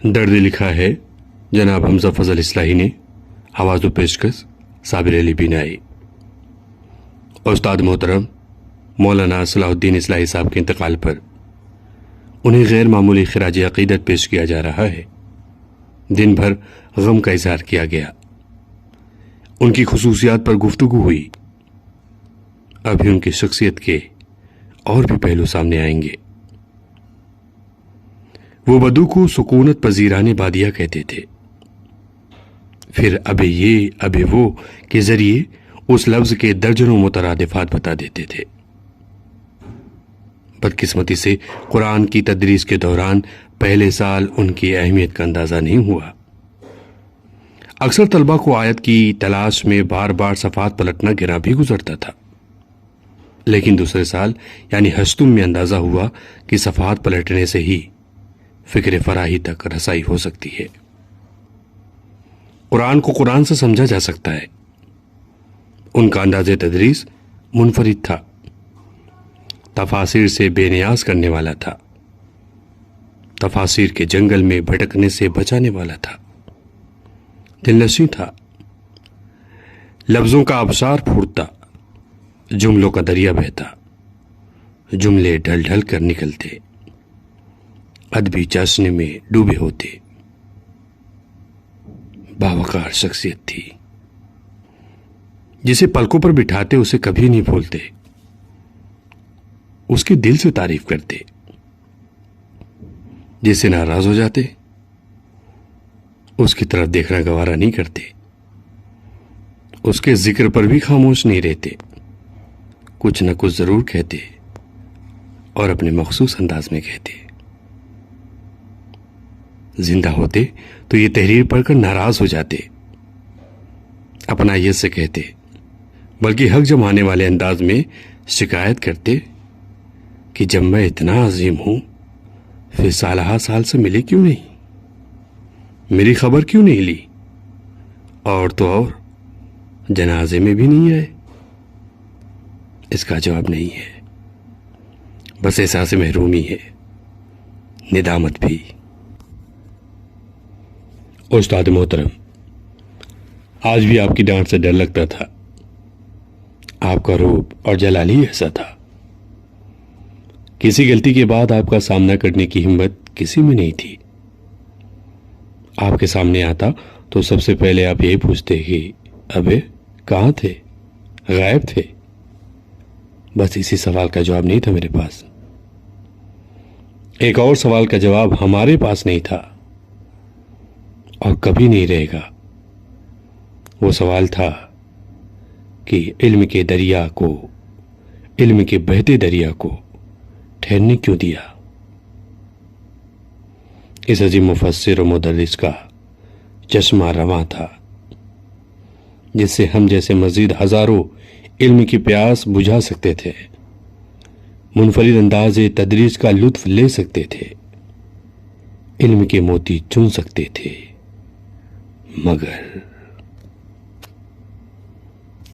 درد لکھا ہے جناب حمزہ فضل اصلاحی نے، آواز و پیشکش صابر علی بینائی۔ استاد محترم مولانا صلاح الدین اصلاحی صاحب کے انتقال پر انہیں غیر معمولی خراج عقیدت پیش کیا جا رہا ہے۔ دن بھر غم کا اظہار کیا گیا، ان کی خصوصیات پر گفتگو ہوئی۔ ابھی ان کی شخصیت کے اور بھی پہلو سامنے آئیں گے۔ وہ بدو کو سکونت پذیرانے بادیہ کہتے تھے، پھر ابے یہ ابے وہ کے ذریعے اس لفظ کے درجنوں مترادفات بتا دیتے تھے۔ بدقسمتی سے قرآن کی تدریس کے دوران پہلے سال ان کی اہمیت کا اندازہ نہیں ہوا۔ اکثر طلبہ کو آیت کی تلاش میں بار بار صفحات پلٹنا گراں بھی گزرتا تھا، لیکن دوسرے سال یعنی ہشتم میں اندازہ ہوا کہ صفحات پلٹنے سے ہی فکر فراہی تک رسائی ہو سکتی ہے۔ قرآن کو قرآن سے سمجھا جا سکتا ہے۔ ان کا انداز تدریس منفرد تھا، تفاسیر سے بے نیاز کرنے والا تھا، تفاسیر کے جنگل میں بھٹکنے سے بچانے والا تھا، دلنشیں تھا، لفظوں کا آبشار پھوٹتا، جملوں کا دریا بہتا، جملے ڈھل ڈھل کر نکلتے، ادبی چاشنی میں ڈوبے ہوتے۔ باوقار شخصیت تھی، جسے پلکوں پر بٹھاتے اسے کبھی نہیں بھولتے، اس کے دل سے تعریف کرتے، جس سے ناراض ہو جاتے اس کی طرف دیکھنا گوارا نہیں کرتے، اس کے ذکر پر بھی خاموش نہیں رہتے، کچھ نہ کچھ ضرور کہتے اور اپنے مخصوص انداز میں کہتے۔ زندہ ہوتے تو یہ تحریر پڑھ کر ناراض ہو جاتے، اپنائیت سے کہتے، بلکہ حق جمانے والے انداز میں شکایت کرتے کہ جب میں اتنا عظیم ہوں پھر سالہ سال سے ملے کیوں نہیں، میری خبر کیوں نہیں لی، اور تو اور جنازے میں بھی نہیں آئے۔ اس کا جواب نہیں ہے، بس احساس محرومی ہے، ندامت بھی۔ استاد محترم، آج بھی آپ کی ڈانٹ سے ڈر لگتا تھا، آپ کا روپ اور جلال ہی ایسا تھا۔ کسی غلطی کے بعد آپ کا سامنا کرنے کی ہمت کسی میں نہیں تھی۔ آپ کے سامنے آتا تو سب سے پہلے آپ یہی پوچھتے کہ ابے کہاں تھے، غائب تھے؟ بس اسی سوال کا جواب نہیں تھا میرے پاس۔ ایک اور سوال کا جواب ہمارے پاس نہیں تھا اور کبھی نہیں رہے گا۔ وہ سوال تھا کہ علم کے دریا کو، علم کے بہتے دریا کو ٹھہرنے کیوں دیا؟ اس عظیم مفسر و مدرس کا چشمہ رواں تھا، جس سے ہم جیسے مزید ہزاروں علم کی پیاس بجھا سکتے تھے، منفرد انداز تدریس کا لطف لے سکتے تھے، علم کے موتی چن سکتے تھے، مگر